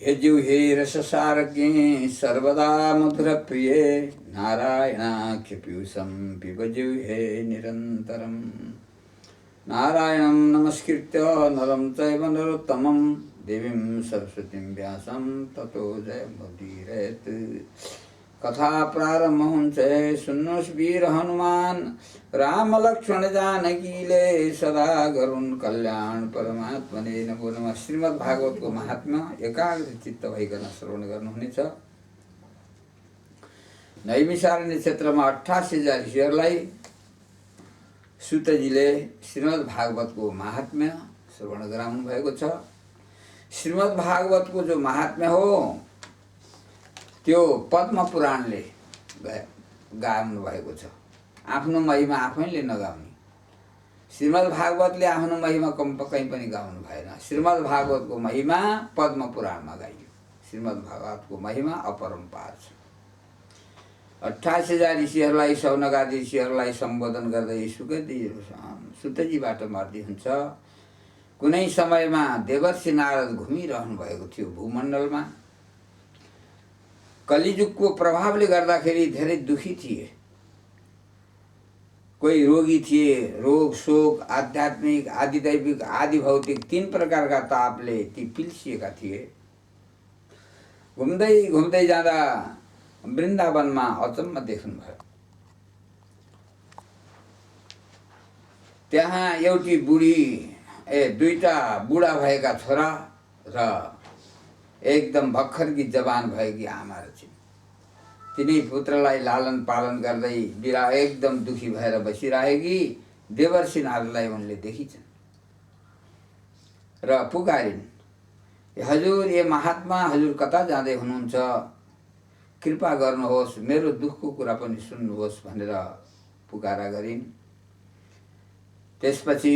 हे जिह्वे रससारज्ञे सर्वदा मधुरप्रिये नारायणाख्य पीयूषं पिब जिह्वे निरन्तरम्। नारायणं नमस्कृत्य नरं चैव नरोत्तमं देवीं सरस्वतीं व्यासं ततो जयमुदीरयेत्। कथा प्रारंभ होन्छे सुन्नुहोस् वीर हनुमान राम लक्ष्मण जानकीले सदा गरुन् कल्याण परमात्मने नमो नमः। श्रीमद् भागवतको महात्म्य एकाग्र चित्त भइकन श्रवण गर्नुहुनेछ। नैमिषारण्य क्षेत्रमा 88,000 ऋषिहरूलाई सुतजीले श्रीमद् भागवतको महात्म्य श्रवण गराउनु भएको छ। श्रीमद् भागवतको जो महात्म्य हो त्यो पद्म पुराणले गाउनु भएको छ। आफ्नो महिमा आफैले नगाउने श्रीमद् भागवतले आफ्नो महिमा कहीँ पनि गाउनु भएन। श्रीमद् भागवतको महिमा पद्म पुराणमा गाइयो। श्रीमद् भागवतको महिमा अपरम्पार छ। 88,000 ऋषिहरूलाई शौनकादि ऋषिहरूलाई सम्बोधन गर्दै सुतजीबाट मर्दी हुन्छ। कुनै समयमा देवर्षि नारद घुमिरहनु भएको थियो भूमण्डलमा। कलिजुगको प्रभावले गर्दाखेरि धेरै दुखी थिए। कोही रोगी थिए, रोग शोक आध्यात्मिक आदिदैविक आदि भौतिक 3 प्रकारका तापले ती पिल्सिएका थिए। घुम्दै घुम्दै जाँदा वृन्दावनमा अचम्म देख्नुभयो। त्यहाँ एउटी बुढी दुईटा बुढा भएका छोरा र एकदम भर्खरकी जवान भएकी आमा रहेछन्। तिनी पुत्रलाई लालन पालन गर्दै एकदम दुखी भएर बसिरहेकी देवर्षि नारदलाई उनले देखिछन् र पुकारिन्, हजुर ये महात्मा हजुर कता जाँदै हुनुहुन्छ, कृपा गर्नुहोस्, मेरो दुखको कुरा पनि सुन्नुहोस् भनेर पुकारा गरिन्। त्यसपछि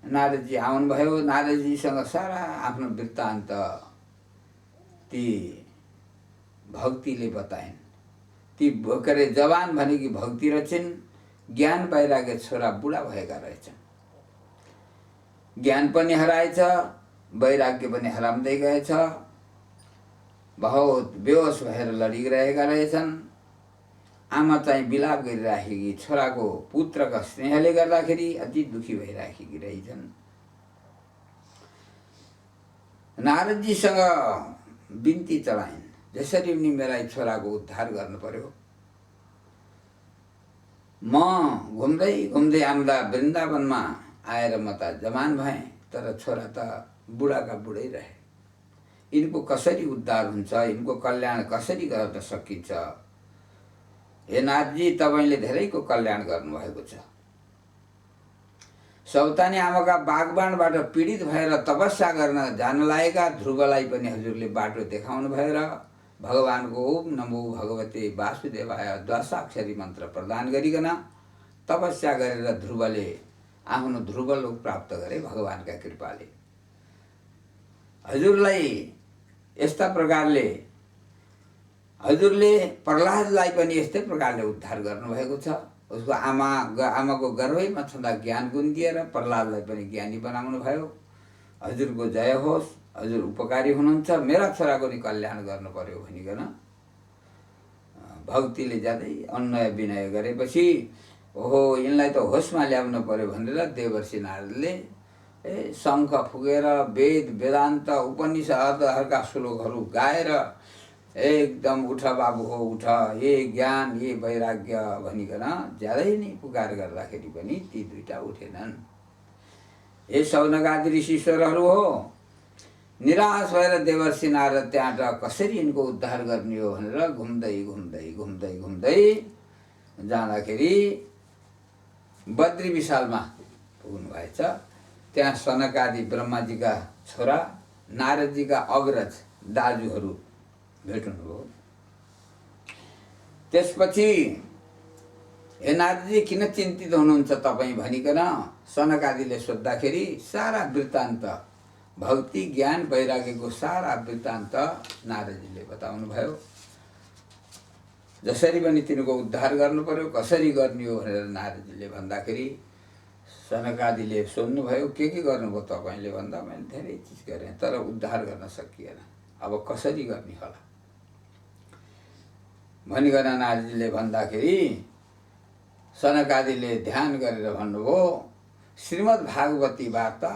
नारदजी आउनुभयो। नारदजीसँग सारा आफ्नो वृत्तान्त ती भक्तिले बताइन्। ती भोकरे जवान भनेकी भक्ति रहेछन्। ज्ञान वैराग्य छोरा बुढा भएका रहेछन्। ज्ञान पनि हराएछ, वैराग्य पनि हराउँदै गएछ। बहुत बेहोस भएर लडिरहेका रहेछन्। आमा चाहिँ बिलाप गरिराखेकी छोराको पुत्रका स्नेहले गर्दाखेरि अति दुखी भइराखेकी रहेछन्। नारदजीसँग बिन्ती चढाइन्, जसरी पनि मेरा छोराको उद्धार गर्नु पर्यो। म घुम्दै घुम्दै आउँदा वृन्दावनमा आएर म त जवान भएँ, तर छोरा त बुढाका बुढै रहे। यिनको कसरी उद्धार हुन्छ, यिनको कल्याण कसरी गर्न सकिन्छ? हे नाथजी, तपाईले धेरैको कल्याण गर्नुभएको छ। सौतानी आमाका बागबानबाट पीडित भएर तपस्या गर्न जान लागेका ध्रुवलाई पनि हजुरले बाटो देखाउनु भएर भगवानको ओम नमो भगवते वासुदेवाय द्वासाक्षरी मन्त्र प्रदान गरिकन तपस्या गरेर ध्रुवले आफ्नो ध्रुवलोक प्राप्त गरे भगवानका कृपाले। हजुरलाई यस्ता प्रकारले हजुरले प्रहलादलाई पनि यस्तै प्रकारले उद्धार गर्नुभएको छ। उसको आमाको गर्भैमा छँदा ज्ञान गुण दिएर प्रहलादलाई पनि ज्ञानी बनाउनु भयो। हजुरको जय होस्, हजुर उपकारी हुनुहुन्छ, मेरा छोराको नि कल्याण गर्नु पर्यो भनिकन भक्तिले जाँदै अन्वय विनय गरेपछि ओहो यिनलाई त होसमा ल्याउनु पर्यो भनेर देवर्षि नारदले शङ्ख फुकेर वेद वेदान्त उपनिषदहरूका श्लोकहरू गाएर एकदम उठ बाबु हो उठ, ये ज्ञान ये वैराग्य भनिकन ज्यादै नै पुकार गर्दाखेरि पनि ती दुईटा उठेनन्। हे शौनकादि ऋषिश्वरहरू हो, निराश भएर देवर्षि नारद त्यहाँबाट कसरी यिनको उद्धार गर्ने हो भनेर घुम्दै घुम्दै घुम्दै घुम्दै जाँदाखेरि बद्री विशालमा पुग्नु भएछ। त्यहाँ सनकादि ब्रह्माजीका छोरा नारदजीका अग्रज दाजुहरू भेट्नुभयो। त्यसपछि हे नारदजी किन चिन्तित हुनुहुन्छ तपाईँ भनिकन सनकादिले सोद्धाखेरि सारा वृत्तान्त भक्ति ज्ञान वैराग्यको सारा वृत्तान्त नारदजीले बताउनु भयो। जसरी पनि तिनको उद्धार गर्नु पर्यो, कसरी गर्ने हो भनेर नारदजीले भन्दाखेरि सनकादिले सोध्नुभयो के गर्नुभयो तपाईँले भन्दा मैले धेरै चिज गरेँ तर उद्धार गर्न सकिएन। अब कसरी गर्ने होला भनिकन नारदजीले भन्दाखेरि सनकादिले ध्यान गरेर भन्नुभयो श्रीमद् भागवती वार्ता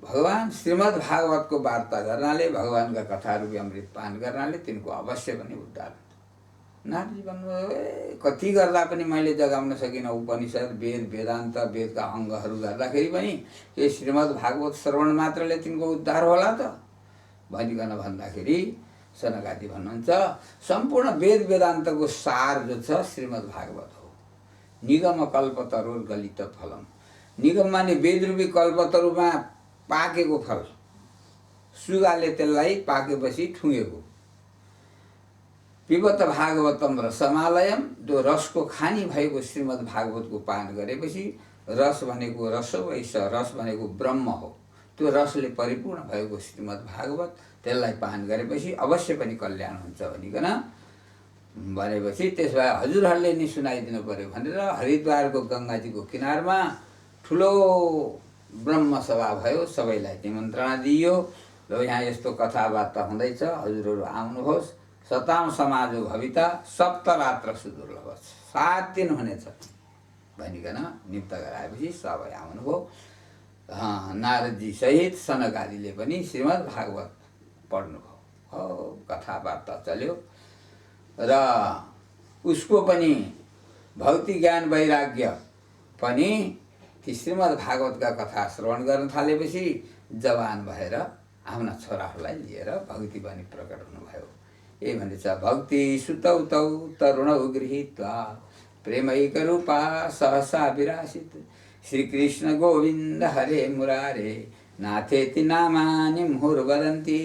भगवान श्रीमद् भागवतको वार्ता गर्नाले भगवानका कथारूपी अमृत पान गर्नाले तिनको अवश्य पनि उद्धार हुन्छ। नारदजी भन्नुभयो कति गर्दा पनि मैले जगाउन सकिनँ उपनिषद वेद वेदान्त वेदका अङ्गहरू गर्दाखेरि पनि यो श्रीमद् भागवत श्रवण मात्रले तिनको उद्धार होला त भनिकन भन्दाखेरि सनकादि भन्नुहुन्छ सम्पूर्ण वेद वेदान्तको सार जो छ श्रीमद् भागवत हो। निगम कल्पतरुर गलित फलम निगम माने वेदरूपी कल्पतरुमा पाकेको फल सुगाले त्यसलाई पाकेपछि ठुँगेको पिबत भागवतम रसमालयम जो रसको खानी भएको श्रीमद् भागवतको पान गरेपछि रस भनेको रस वैस रस भनेको ब्रह्म हो त्यो रसले परिपूर्ण भएको श्रीमद् भागवत त्यसलाई पान गरेपछि अवश्य पनि कल्याण हुन्छ भनिकन भनेपछि त्यसो भए हजुरहरूले नि सुनाइदिनु पर्यो भनेर हरिद्वारको गङ्गाजीको किनारमा ठुलो ब्रह्मसभा भयो सबैलाई निमन्त्रणा दिइयो र यहाँ यस्तो कथावार्ता हुँदैछ हजुरहरू आउनुहोस् सताम समाजो भविता सप्तरात्र सुदुर्लभ 7 दिन हुनेछ भनिकन नियुक्त गराएपछि सबै आउनुभयो। नारदजी सहित सनकादिले पनि श्रीमद् भागवत पढ्नुभयो हो कथावार्ता चल्यो र उसको पनि भक्ति ज्ञान वैराग्य पनि ती श्रीमद् भागवतका कथा श्रवण गर्न थालेपछि जवान भएर आफ्ना छोराहरूलाई लिएर भक्ति पनि प्रकट हुनुभयो। यही भनिन्छ भक्ति सुतौ तौ तरुणौ गृहीत्वा प्रेमैक रूपा सहसा विरासित श्रीकृष्ण गोविन्द हरे मुरारे नाथेति नामानि मुहुर्वदन्ति।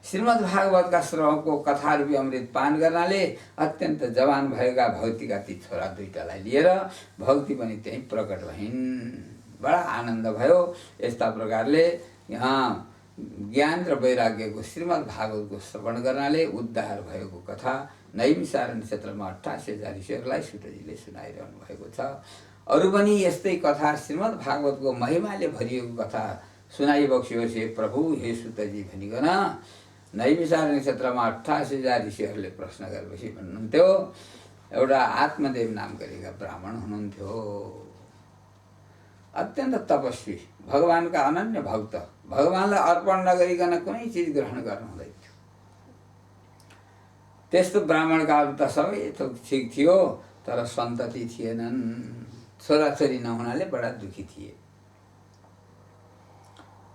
श्रीमद् भागवतका श्रवणको कथारूपी अमृत पान गर्नाले अत्यन्त जवान भएका भक्तिका ती छोरा दुईटालाई लिएर भक्ति पनि त्यही प्रकट भइन्। बडा आनन्द भयो। यस्ता प्रकारले यहाँ ज्ञान र वैराग्यको श्रीमद् भागवतको श्रवण गर्नाले उद्धार भएको कथा नैमिषारण्य क्षेत्रमा 88,000 ऋषिहरूलाई सुतजीले सुनाइरहनु भएको छ। अरू पनि यस्तै कथा श्रीमद् भागवतको महिमाले भरिएको कथा सुनाइबक्सियोस् हे प्रभु हे सुतजी भनिकन नैमिषारण्य क्षेत्रमा 88,000 ऋषिहरूले प्रश्न गरेपछि भन्नुहुन्थ्यो एउटा आत्मदेव नाम गरेका ब्राह्मण हुनुहुन्थ्यो अत्यन्त तपस्वी भगवानका अनन्य भक्त भगवानलाई अर्पण नगरिकन कुनै चिज ग्रहण गर्नु हुँदैन थियो। त्यस्तो ब्राह्मणका अरू त सबै ठिक थियो तर सन्तति थिएनन् छोराछोरी नहुनाले बडा दुखी थिए।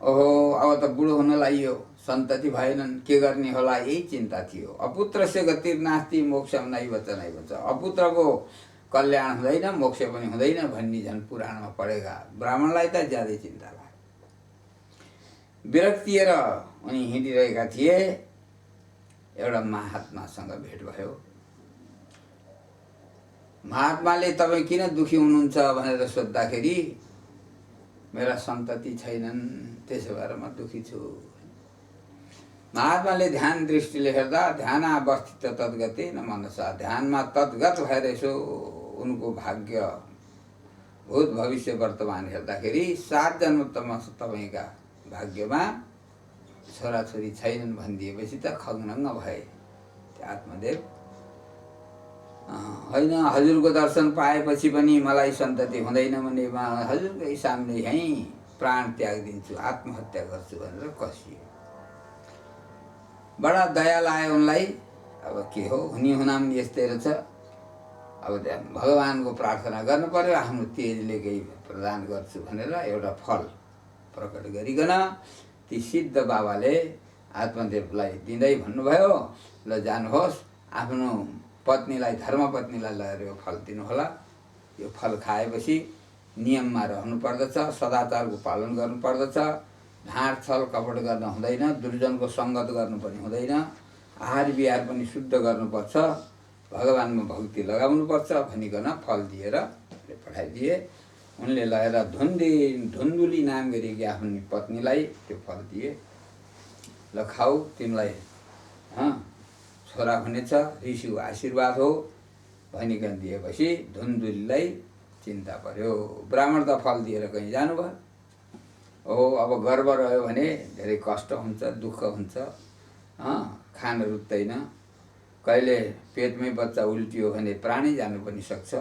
ओहो अब त बुढो हुन लागियो सन्तति भएनन् के गर्ने होला यही चिन्ता थियो। अपुत्रस्य गतिर्नास्ति मोक्षम नैव च नैव च अपुत्रको कल्याण हुँदैन मोक्ष पनि हुँदैन भन्ने झन् पुराणमा पढेका ब्राह्मणलाई त ज्यादै चिन्ता भयो। विरक्तिएर उनी हिँडिरहेका थिए एउटा महात्मासँग भेट भयो। महात्माले तपाईँ किन दुखी हुनुहुन्छ भनेर सोद्धाखेरि मेरा सन्तति छैनन् त्यसो भएर म दुखी छु। महात्माले ध्यान दृष्टिले हेर्दा ध्यानावस्थित तद्गते न मनसा ध्यानमा तद्गत भएर यसो उनको भाग्य भूत भविष्य वर्तमान हेर्दाखेरि 7 जन्मसम्म तपाईँका भाग्यमा छोराछोरी छैनन् भनिदिएपछि त खङ्नङ्ग भए आत्मदेव। होइन हजुरको दर्शन पाएपछि पनि मलाई सन्तति हुँदैन भने हजुरकै सामने यहीँ प्राण त्याग दिन्छु आत्महत्या गर्छु भनेर कसियो। बडा दया लाग्यो उनलाई। अब के हो हुने हुनाम यस्तै रहेछ अब भगवानको प्रार्थना गर्नु पर्यो आफ्नो तेजले केही प्रदान गर्छु भनेर एउटा फल प्रकट गरिकन ती सिद्ध बाबाले आत्मदेवलाई दिँदै भन्नुभयो ल जानुहोस् आफ्नो पत्नीलाई धर्मपत्नीलाई लगेर यो फल दिनुहोला। यो फल खाएपछि नियममा रहनु पर्दछ सदाचारको पालन गर्नु पर्दछ ढाँट छल कपट गर्न हुँदैन दुर्जनको सङ्गत गर्नु पनि हुँदैन आहार विहार पनि शुद्ध गर्नुपर्छ भगवानमा भक्ति लगाउनुपर्छ भनिकन फल दिएर पठाइदिए। उनले लगेर धुन्दुली नाम गरेकी आफ्नो पत्नीलाई त्यो फल दिए ल खाऊ तिमीलाई छोरा हुनेछ ऋषिको आशीर्वाद हो भनिकन दिएपछि धुन्दुलीलाई चिन्ता पर्यो। ब्राह्मण त फल दिएर कहीँ जानुभयो। ओहो अब गर्व रह्यो भने धेरै कष्ट हुन्छ दुःख हुन्छ खान रुच्दैन, कहिले पेटमै बच्चा उल्टियो भने प्राणै जानु पनि सक्छ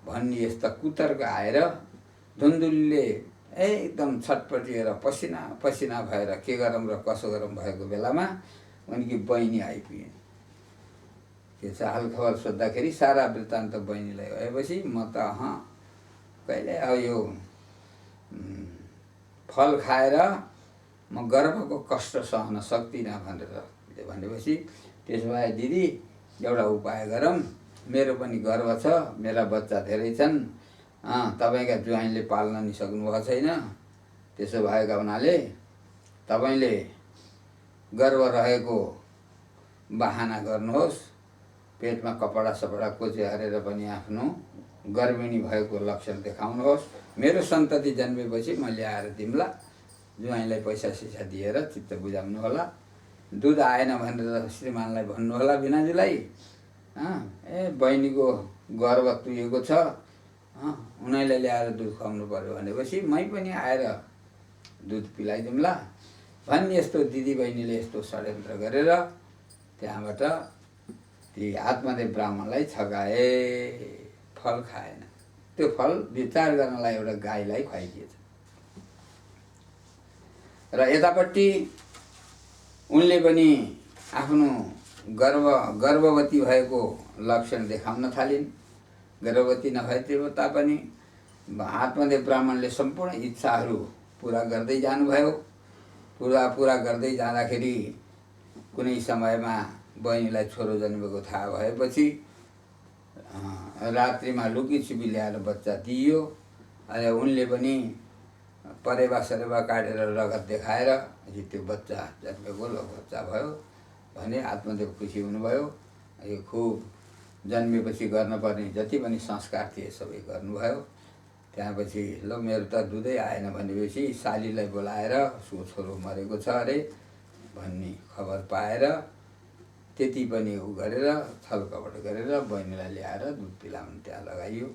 भन्ने यस्ता कुतर्क आएर धुन्दुलीले एकदम छटपटिएर पसिना पसिना भएर के गरौँ र कसो गरौँ भएको बेलामा उनकी बहिनी आइपुगे। के छ हालखबर सोद्धाखेरि सारा वृत्तान्त बहिनीलाई भएपछि म त कहिले अब यो फल खाएर म गर्भको कष्ट सहन सक्दिनँ भनेर भनेपछि, त्यसो भए दिदी एउटा उपाय गरौँ, मेरो पनि गर्व छ, मेरा बच्चा धेरै छन्, तपाईँका ज्वाइँले पाल्न नि सक्नुभएको छैन, त्यसो भएका हुनाले तपाईँले गर्व रहेको बहाना गर्नुहोस्, पेटमा कपडा सपडा कोचे हरेर पनि आफ्नो गर्भिणी भएको लक्षण देखाउनुहोस्, मेरो सन्तति जन्मेपछि म ल्याएर दिउँला, ज्वाइँलाई पैसा सिसा दिएर चित्त बुझाउनु होला, दुध आएन भनेर श्रीमानलाई भन्नुहोला बिनाजुलाई, बहिनीको गर्व तुएको छ, उनीलाई ल्याएर दुध खुवाउनु पर्यो भनेपछि मै पनि आएर दुध पिलाइदिउँला भन्ने यस्तो दिदी बहिनीले यस्तो षड्यन्त्र गरेर त्यहाँबाट ती आत्मदेव ब्राह्मणलाई छगाए। फल खाएन, त्यो फल विचार गर्नलाई एउटा गाईलाई खुवाइदिएछ र यतापट्टि उनले पनि आफ्नो गर्भवती भएको लक्षण देखाउन थालिन्। गर्भवती नभए तापनि आत्मदेव ब्राह्मणले सम्पूर्ण इच्छाहरू पुरा गर्दै जानुभयो। पुरा गर्दै जाँदाखेरि कुनै समयमा बहिनीलाई छोरो जन्मेको थाहा भएपछि रात्रिमा लुकीछिपी ल्याएर बच्चा दिइयो। अनि उनले पनि परेवा सरेवा काटेर रगत देखाएर त्यो बच्चा जन्मेको बच्चा भयो भने आत्मदेव खुसी हुनुभयो। यो खुब जन्मेपछि गर्नुपर्ने जति पनि संस्कार थिए सबै गर्नुभयो। त्यसपछि ल मेरो त दुधै आएन भनेपछि सालीलाई बोलाएर उसको छोरो मरेको छ अरे भन्ने खबर पाएर त्यति पनि उ गरेर छलकपट गरेर बहिनीलाई ल्याएर दुध पिलाउन त्यहाँ लगाइयो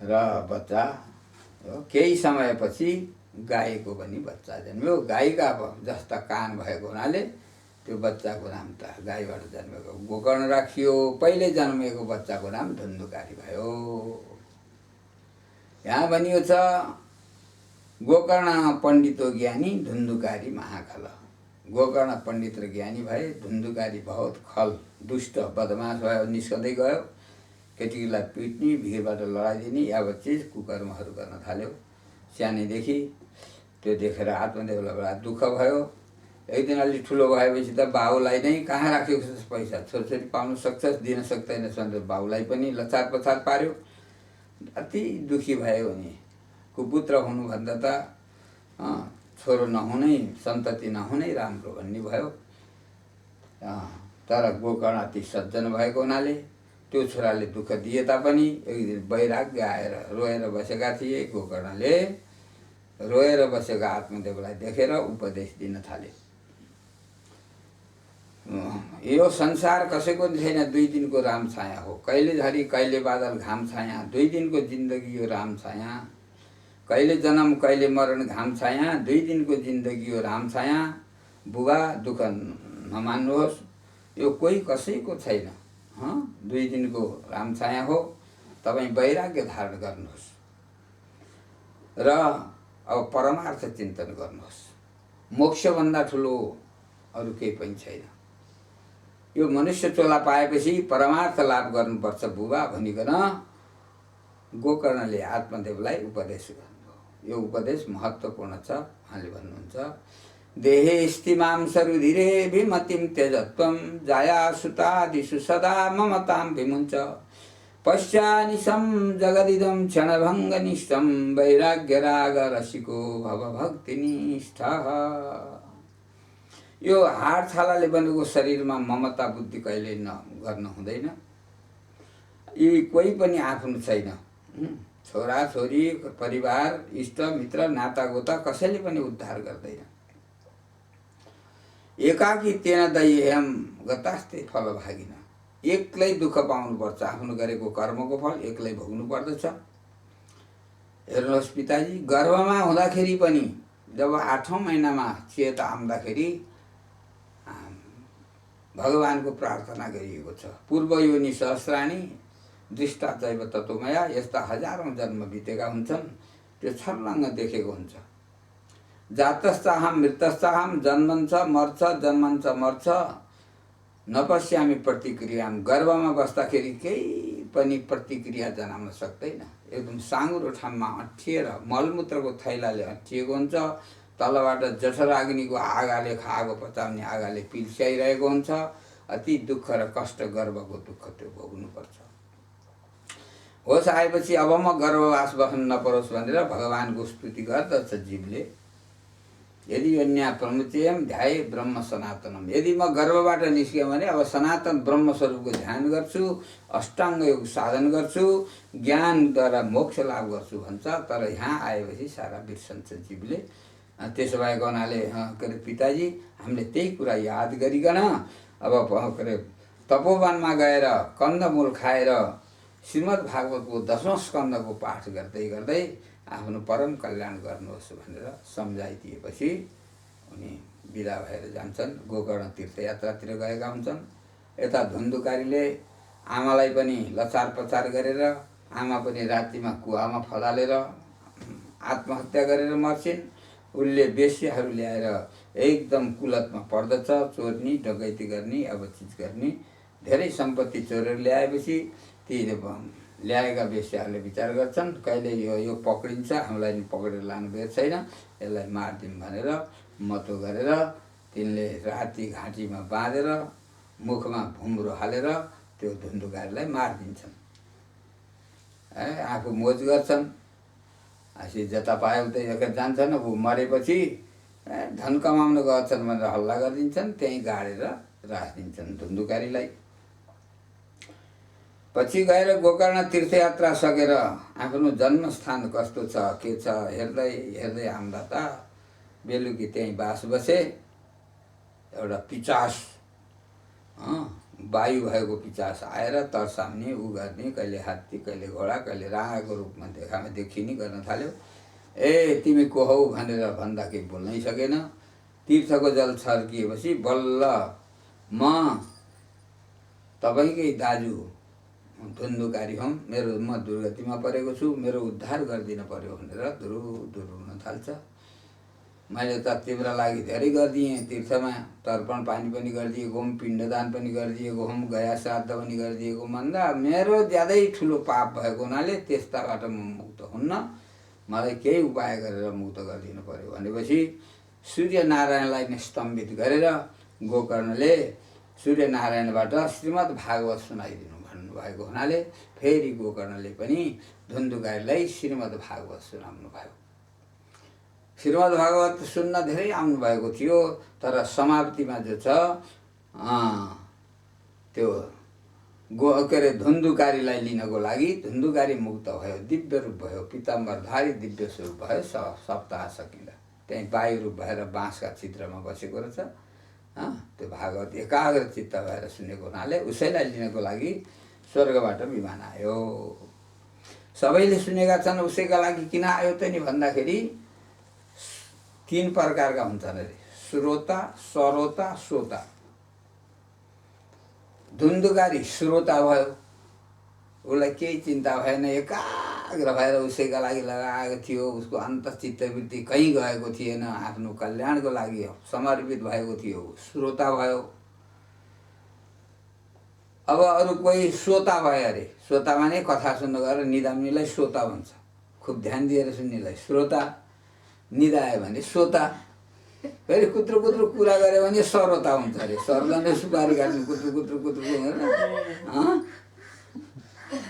र बच्चा केही समयपछि गाईको पनि बच्चा जन्म्यो। गाईका जस्ता कान भएको हुनाले त्यो बच्चाको नाम त गाईबाट जन्मेको गोकर्ण राखियो। पहिले जन्मेको बच्चाको नाम धुन्धुकारी भयो। यहाँ भनियो छ गोकर्ण पण्डितो ज्ञानी धुन्धुकारी महाखल। गोकर्ण पण्डित र ज्ञानी भए, धुन्धुकारी बहुत खल दुष्ट बदमास भयो, निस्कँदै गयो। केटीलाई पिट्ने, भिरबाट लडाइदिने यावत चिज कुकर्महरू गर्न थाल्यो सानैदेखि। त्यो देखेर आत्मदेवलाई बडा दुःख भयो। एक दिन अलि ठुलो भएपछि त बाउलाई नै कहाँ राखेको छ पैसा, छोरछोरी पाउन सक्छस् दिन सक्दैनस् भनेर बाउलाई पनि लचार पछार पार्यो। अति दुखी भयो नि। कुपुत्र हुनुभन्दा त छोरो नहुनै, सन्तति नहुनै राम्रो भन्ने भयो। तर गोकर्ण अति सज्जन भएको हुनाले त्यो छोराले दुःख दिए तापनि एक दिन वैराग्य आएर रोएर बसेका थिए। गोकर्णले रोएर बसेका आत्मदेवलाई देखेर उपदेश दिन थाले। यो संसार कसैको छैन, 2 दिनको राम छाया हो। कहिले झरी कहिले बादल घाम छाया, 2 दिनको जिन्दगी यो राम छाया। कहिले जन्म कहिले मरण घाम छाया, 2 दिनको जिन्दगी यो राम छाया। बुबा दुःख नमान्नुहोस्, यो कोही कसैको छैन, 2 दिनको राम छाया हो। तपाईँ वैराग्य धारण गर्नुहोस् र अब परमार्थ चिन्तन गर्नुहोस्। मोक्षभन्दा ठुलो अरू केही पनि छैन। यो मनुष्य चोला पाएपछि परमार्थ लाभ गर्नुपर्छ बुबा भनिकन गोकर्णले आत्मदेवलाई उपदेश गर्नुभयो। यो उपदेश महत्त्वपूर्ण छ। उहाँले भन्नुहुन्छ देहे स्थिमां सरुधिरे विमतिं त्यजत्वं जाया सुतादिषु सदा ममतां विमुञ्च पश्चानिशं जगदिदं क्षणभङ्गनिष्ठं वैराग्यराग रसिको भव भक्तिनिष्ठः। यो हाड छालाले बनेको शरीरमा ममता बुद्धि कहिले गर्न हुँदैन। यी कोही पनि आफ्नो छैन। छोरा छोरी परिवार इष्ट मित्र नातागोता कसैले पनि उद्धार गर्दैन। एकाकी तेन दैह्यम गतास्ते फल भागिन। एक्लै दुःख पाउनुपर्छ। आफ्नो गरेको कर्मको फल एक्लै भोग्नु पर्दछ। हेर्नुहोस् पिताजी, गर्भमा हुँदाखेरि पनि जब 8औं महिनामा चेत आउँदाखेरि भगवानको प्रार्थना गरिएको छ। पूर्व योनि सहस्राणी दृष्टा दैव तत्त्वमया, यस्ता हजारौँ जन्म बितेका हुन्छन्, त्यो छर्लङ्ग देखेको हुन्छ। जातस्ताहम मृतस्ताहम, जन्मन्छ मर्छ, जन्मन्छ मर्छ, नपश्यामी प्रतिक्रिया, गर्भमा बस्दाखेरि केही पनि प्रतिक्रिया जनाउन सक्दैन। एकदम साँगुरो ठाउँमा अँठिएर मलमूत्रको थैलाले अँठिएको हुन्छ। तलबाट जठराग्निको आगाले, आगो पचाउने आगाले पिल्स्याइरहेको हुन्छ। अति दुःख र कष्ट, गर्भको दुःख त्यो भोग्नुपर्छ। होस आएपछि अब म गर्भवास बस्न नपरोस् भनेर भगवानको स्तुति गर्दछ जीवले। यदि अन्या प्रमुचेयम ध्याये ब्रह्म सनातनम, यदि म गर्भबाट निस्केँ भने अब सनातन ब्रह्म स्वरूपको ध्यान गर्छु, अष्टाङ्ग योग साधन गर्छु, ज्ञानद्वारा मोक्ष लाभ गर्छु भन्छ। तर यहाँ आएपछि सारा बिर्सन्छ जीवले। त्यसो भएको हुनाले के अरे पिताजी, हामीले त्यही कुरा याद गरिकन अब के अरे तपोवनमा गएर कन्दमूल खाएर श्रीमद् भागवतको 10औं स्कन्धको पाठ गर्दै गर्दै आफ्नो परम कल्याण गर्नुहोस् भनेर सम्झाइदिएपछि उनी बिदा भएर जान्छन्। गोकर्ण तीर्थयात्रातिर गएका हुन्छन्। यता धुन्धुकारीले आमालाई पनि लचार पचार गरेर, आमा पनि रातिमा कुवामा फलालेर आत्महत्या गरेर मर्छिन्। उसले वेश्याहरू ल्याएर एकदम कुलतमा पर्दछ, चोर्नी डकैती गर्ने, अब चिज गर्ने। धेरै सम्पत्ति चोरेर ल्याएपछि ती ल्याएका वेश्याहरूले विचार गर्छन्, कहिले यो पक्रिन्छ, हामीलाई नि पक्रेर लानु बेर छैन, यसलाई मारिदिउँ भनेर मतो गरेर तिनले राति घाँटीमा बाँधेर मुखमा भुम्रो हालेर त्यो धुन्धुकारीलाई मारिदिन्छन्। आफू मोज गर्छन्। asi जता पायो उतै जान्छन्। ऊ मरेपछि धन कमाउन गएछन् भनेर हल्ला गरिदिन्छन्, त्यहीँ गाडेर राखिदिन्छन् धुन्धुकारीलाई। पछि गएर गोकर्ण तीर्थयात्रा सकेर आफ्नो जन्मस्थान कस्तो छ के छ हेर्दै हेर्दै आउँदा त बेलुकी त्यहीँ बास बसे एउटा पिचास, वायु भएको पिचास आएर तर्साउने ऊ गर्ने, कहिले हात्ती कहिले घोडा कहिले राँगाको रूपमा देखिने गर्न थाल्यो। ए तिमी को हौ भनेर भन्दा केही बोल्नै सकेन। तीर्थको जल छर्किएपछि बल्ल म तपाईँकै दाजु धुन्धुकारी हौँ, म दुर्गतिमा परेको छु, मेरो उद्धार गरिदिन पर्यो भनेर धुरुधुरु हुन थाल्छ। मैले त तिम्रो लागि धेरै गरिदिएँ, तीर्थमा तर्पण पानी पनि गरिदिएको हुँ, पिण्डदान पनि गरिदिएको हुँ, गया श्राद्ध पनि गरिदिएको भन्दा मेरो ज्यादै ठुलो पाप भएको हुनाले त्यस्ताबाट म मुक्त हुन्न, मलाई केही उपाय गरेर मुक्त गरिदिनु पर्यो भनेपछि सूर्यनारायणलाई नै स्तम्भित गरेर गोकर्णले सूर्यनारायणबाट श्रीमद् भागवत सुनाइदिनु भन्नुभएको हुनाले फेरि गोकर्णले पनि धुन्धुकारीलाई श्रीमद् भागवत सुनाउनु भयो। श्रीमद् भागवत सुन्न धेरै आउनुभएको थियो, तर समाप्तिमा जो छ त्यो के अरे धुन्धुकारीलाई लिनको लागि धुन्धुकारी मुक्त भयो, दिव्य रूप भयो, पिताम्बरधारी दिव्य स्वरूप भयो। सप्ताह सकिँदा त्यहीँ वायु रूप भएर बाँसका चित्रमा बसेको रहेछ। त्यो भागवत एकाग्र चित्त भएर सुनेको हुनाले उसैलाई लिनको लागि स्वर्गबाट विमान आयो। सबैले सुनेका छन्, उसैका लागि किन आयो त नि भन्दाखेरि 3 प्रकारका हुन्छन् अरे, श्रोता, सरोता, श्रोता। धुन्धुकारी श्रोता भयो, उसलाई केही चिन्ता भएन, एकाग्र भएर उसैका लागि लगाएको थियो, उसको अन्तर्चित्तवृत्ति कहीँ गएको थिएन, आफ्नो कल्याणको लागि समर्पित भएको थियो, श्रोता भयो। अब अरू कोही श्रोता भयो अरे, श्रोता माने कथा सुन्नु गएर निदाम्नेलाई श्रोता भन्छ, खुब ध्यान दिएर सुन्नेलाई श्रोता, निदायो भने श्रोता, फेरि कुत्रु कुत्रु कुरा गऱ्यो भने सरोता हुन्छ अरे। सरले सुपारी काट्नु कुत्रु कुत्रु कुत्रु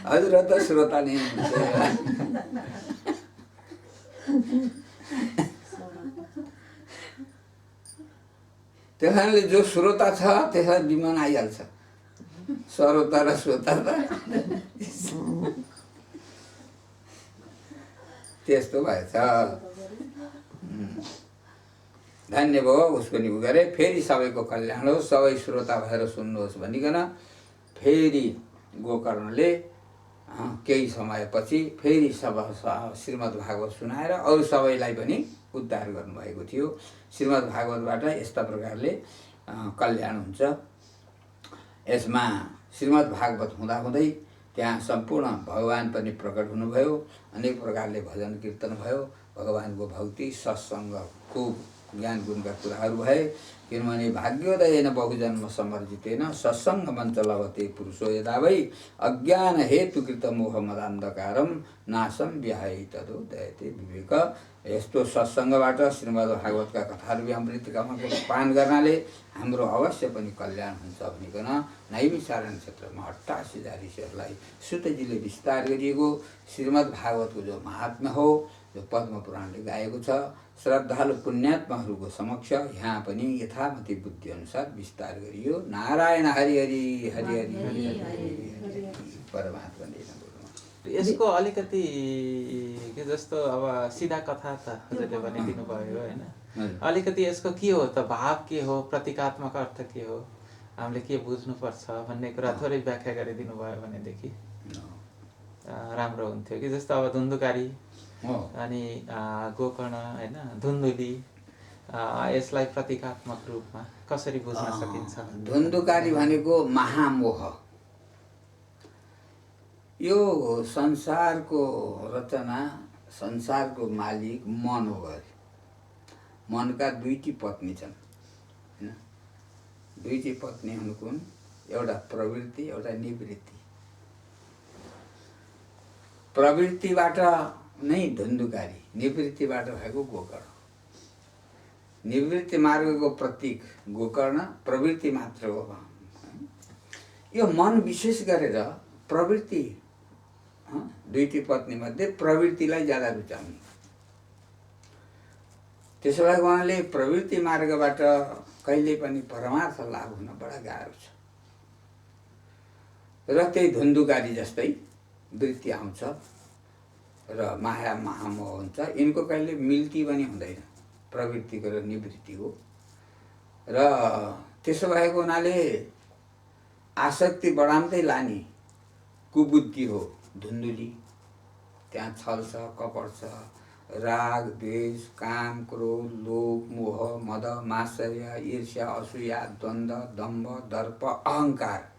हजुर त श्रोता नै हुन्छ। त्यस कारणले जो श्रोता छ त्यसलाई विमान आइहाल्छ। सरोता र श्रोता त त्यस्तो भएछ। धन्य भयो, उसको निभो गरे। फेरि सबैको कल्याण होस्, सबै श्रोता भएर सुन्नुहोस् भनिकन फेरि गोकर्णले केही समयपछि फेरि श्रीमद् भागवत सुनाएर अरू सबैलाई पनि उद्धार गर्नुभएको थियो। श्रीमद् भागवतबाट यस्ता प्रकारले कल्याण हुन्छ। यसमा श्रीमद् भागवत हुँदाहुँदै त्यहाँ सम्पूर्ण भगवान पनि प्रकट हुनुभयो। अनेक प्रकारले भजन कीर्तन भयो, भगवानको भक्ति सत्सङ्ग खूब ज्ञान गुणका कुराहरू भए। किनभने भाग्योदयेन बहुजन्म समर्जितेन सत्सङ्ग मञ्च लभते पुरुषो यदा वै अज्ञान हेतुकृत मोह मदान्धकारम नाशम विहाय तदोदयते विवेक। यस्तो सत्सङ्गबाट श्रीमद् भागवतका कथाहरू अमृतका पान गर्नाले हाम्रो अवश्य पनि कल्याण हुन्छ भनिकन नैमिषारण्य क्षेत्रमा 88,000 ऋषिहरूलाई सुतजीले विस्तार गरिएको श्रीमद् भागवतको जो महात्म्य हो, जो पद्म पुराणले गाएको छ, श्रद्धालु पुण्यात्माहरूको समक्ष यहाँ पनि यथामति बुद्धि अनुसार विस्तार गरियो। नारायण हरि हरि हरि हरि हरि परमात्मा नै। यसको अलिकति के जस्तो अब सिधा कथा त हजुरले भनिदिनु भयो होइन, अलिकति यसको के हो त, भाव के हो, प्रतीकात्मक अर्थ के हो, हामीले के बुझ्नुपर्छ भन्ने कुरा थोरै व्याख्या गरिदिनु भयो भनेदेखि राम्रो हुन्थ्यो कि। जस्तो अब धुन्धुकारी अनि गोकर्ण होइन, धुन्धुली, यसलाई प्रतीकात्मक रूपमा कसरी बुझ्न सकिन्छ? धुन्धुकारी भनेको महामोह। यो संसारको रचना, संसारको मालिक मन हो। मनका दुईटी पत्नी छन् होइन, दुईटी पत्नी हुन् कुन? एउटा प्रवृत्ति, एउटा निवृत्ति। प्रवृत्तिबाट नै धुन्धुकारी, निवृत्तिबाट भएको गोकर्ण। निवृत्ति मार्गको प्रतीक गोकर्ण, प्रवृत्ति मात्र हो। यो मन विशेष गरेर प्रवृत्ति, दुईटी पत्नी मध्ये प्रवृत्तिलाई ज्यादा रुचाउने। त्यसो भए उहाँले प्रवृत्ति मार्गबाट कहिले पनि परमार्थ लाभ हुन बडा गाह्रो छ। र त्यही धुन्धुकारी जस्तै वृत्ति आउँछ र माया महामोह हुन्छ। यिनको कहिले मिल्ती पनि हुँदैन, प्रवृत्तिको र निवृत्तिको। र त्यसो भएको हुनाले आसक्ति बढाउँदै लाने कुबुद्धि हो धुन्धुली। त्यहाँ छल छ, कपट छ, राग द्वेष, काम क्रोध लोभ मोह मद मात्सर्य ईर्ष्या असूया द्वन्द्व दम्भ दर्प अहङ्कार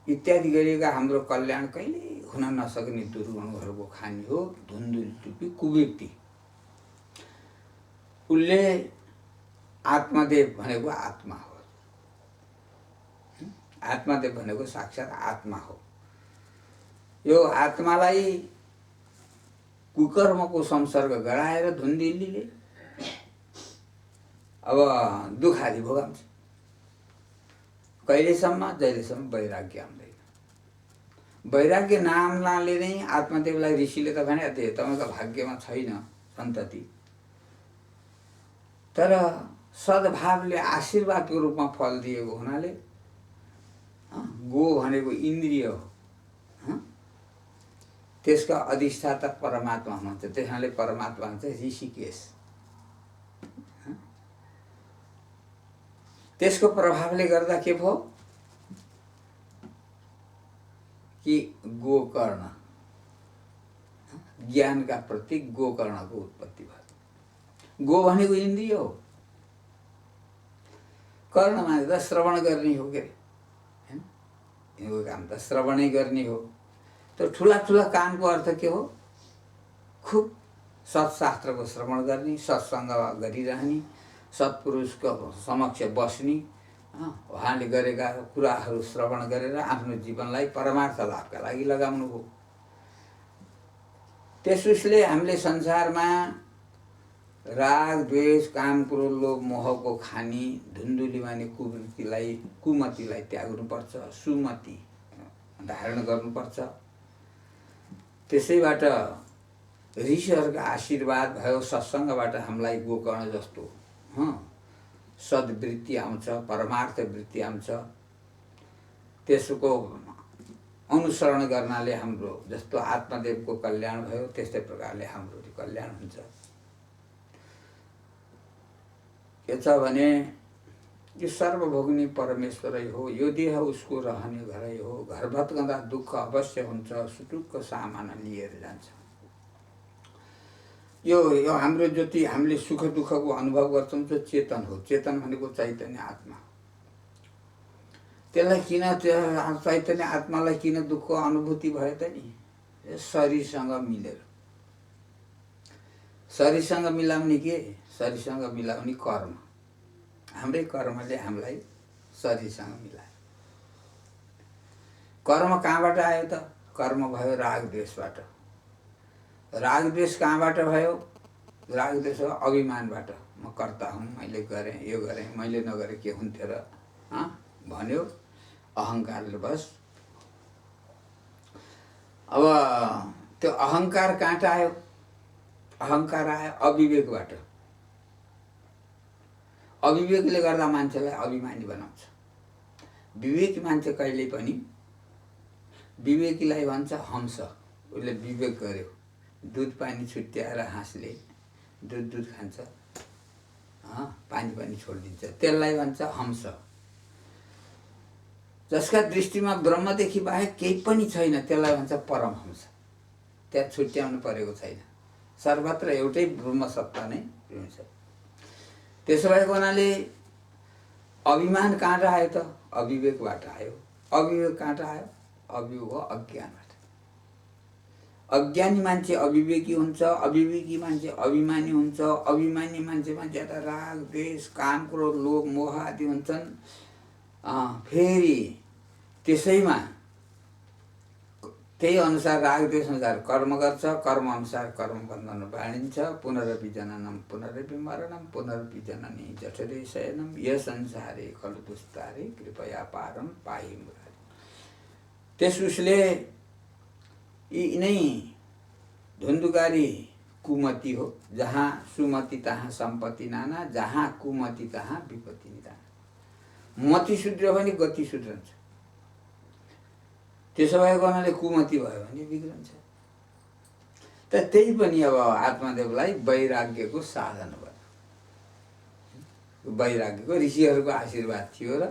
इत्यादि गरिएका हाम्रो कल्याण कहिले हुन नसक्ने दुर्गुणहरूको खानी हो धुन्धुली रूपी कुवृत्ति। उसले आत्मदेव भनेको आत्मा हो। आत्मदेव भनेको साक्षात आत्मा हो। यो आत्मालाई कुकर्मको संसर्ग गराएर धुन्धुलीले अब दुःख आदि भोगाउँछ। कहिलेसम्म? जहिलेसम्म वैराग्य आउँदैन। वैराग्य नामले नै आत्मदेवलाई ऋषिले त भने तपाईँको भाग्यमा छैन सन्तति, तर सद्भावले आशीर्वादको रूपमा फल दिएको हुनाले गो भनेको इन्द्रिय हो, त्यसका अधिष्ठाता परमात्मा हुनुहुन्छ। त्यसैले परमात्मा हुन्छ ऋषिकेश। त्यसको प्रभावले गर्दा के भयो कि गोकर्ण, ज्ञानका प्रतीक गोकर्णको उत्पत्ति भयो। गो भनेको इन्द्रिय हो, कर्ण माने त श्रवण गर्ने हो के हैन, यो काम त श्रवणै गर्ने हो। तो ठुला ठुला कामको अर्थ के हो? खुब सत्शास्त्रको श्रवण गर्ने, सत्सङ्ग गरिरहने, सत्पुरुषको समक्ष बस्ने, उहाँले गरेका कुराहरू श्रवण गरेर आफ्नो जीवनलाई परमार्थ लाभका लागि लगाउनु हो। त्यसले हामीले संसारमा राग द्वेष काम क्रोध लोभ मोहको खानी धुन्धुली माने कुवृत्तिलाई कुमतिलाई त्याग्नुपर्छ, सुमति धारण गर्नुपर्छ। त्यसैबाट ऋषिहरूका आशीर्वाद भयो, सत्सङ्गबाट हामीलाई गोकर्ण जस्तो सद्वृत्ति आउँछ, परमार्थ वृत्ति आउँछ। त्यसको अनुसरण गर्नाले हाम्रो जस्तो आत्मदेवको कल्याण भयो त्यस्तै प्रकारले हाम्रो कल्याण हुन्छ। के छ भने यो सर्वभोग्ने परमेश्वरै हो, यो देह उसको रहने घरै हो, घर भत्कँदा दुःख अवश्य हुन्छ, सुटुक्क सामान लिएर जान्छ। यो हाम्रो जति हामीले सुख दुःखको अनुभव गर्छौँ त्यो चेतन हो। चेतन भनेको चैतन्य आत्मा। त्यसलाई किन त्यो चैतन्य आत्मालाई किन दुःखको अनुभूति भयो त नि? शरीरसँग मिलेर। शरीरसँग मिलाउने के? शरीरसँग मिलाउने कर्म। हाम्रै कर्मले हामीलाई शरीरसँग मिलायो। कर्म कहाँबाट आयो त? कर्म भयो राग द्वेषबाट। राग द्वेष कहाँबाट भयो? राग द्वेष हो अभिमानबाट। म कर्ता हुँ, मैले गरेँ, यो गरेँ, मैले नगरे के हुन्थ्यो र भन्यो अहङ्कारले। बस अब त्यो अहङ्कार कहाँबाट आयो? अहङ्कार आयो अविवेकबाट। अविवेकले गर्दा मान्छेलाई अभिमानी बनाउँछ। विवेकी मान्छे कहिले पनि, विवेकीलाई भन्छ हंस। उसले विवेक गर्यो, दुध पानी छुट्याएर हाँसले दुध खान्छ, पानी छोडिदिन्छ, त्यसलाई भन्छ हंस। जसका दृष्टिमा ब्रह्मदेखि बाहेक केही पनि छैन त्यसलाई भन्छ परमहंस। त्यहाँ छुट्याउनु परेको छैन, सर्वत्र एउटै ब्रह्म सत्ता नै हुन्छ। त्यसो भएको हुनाले अभिमान कहाँबाट आयो त? अविवेकबाट आयो। अविवेक कहाँबाट आयो? अविवेक हो अज्ञानबाट। अज्ञानी मान्छे अविवेकी हुन्छ, अविवेकी मान्छे अभिमानी हुन्छ, अभिमानी मान्छेमा ज्यादा राग द्वेष काम क्रोध लोभ मोह आदि हुन्छन्। फेरि त्यसैमा त्यही अनुसार राग द्वेष अनुसार कर्म गर्छ, कर्म अनुसार कर्म बन्धन बाँडिन्छ। पुनरपि जननम पुनरपि मरणम पुनरपि जननी जठरे शयनम य संसारे खलु दुस्तारे कृपया पारम पाहि मुरारी। त्यस उसले यिनै धुन्धुकारी कुमति हो। जहाँ सुमति तहाँ सम्पत्ति नाना, जहाँ कुमति तहाँ विपत्ति निदान। मति सुध्रियो भने गति सुध्रन्छ। त्यसो भएको हुनाले कुमति भयो भने बिग्रन्छ। त त्यही पनि अब आत्मदेवलाई वैराग्यको साधन भयो। वैराग्यको ऋषिहरूको आशीर्वाद थियो र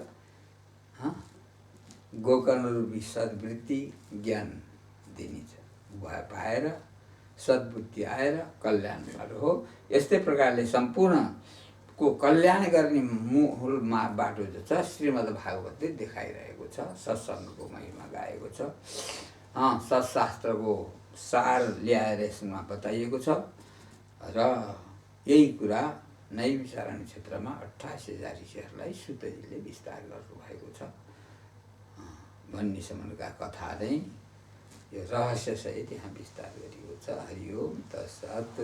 गोकर्ण रूपी सद्वृत्ति ज्ञान दिनेछ पाएर सद्बुद्धि आएर कल्याण हो। यस्तै प्रकारले सम्पूर्णको कल्याण गर्ने मूल बाटो जो छ श्रीमद् भागवतले देखाइरहेको छ। सत्सङ्गको महिमा गाएको छ, सत्शास्त्रको सार ल्याएर यसमा बताइएको छ र यही कुरा नैविचारण क्षेत्रमा 88,000 ऋषिहरूलाई सुतजीले विस्तार गर्नुभएको छ भन्नेसम्मका कथा नै यो रहस्य सहित यहाँ विस्तार गरिएको छ। हरि ओम तत्सत्।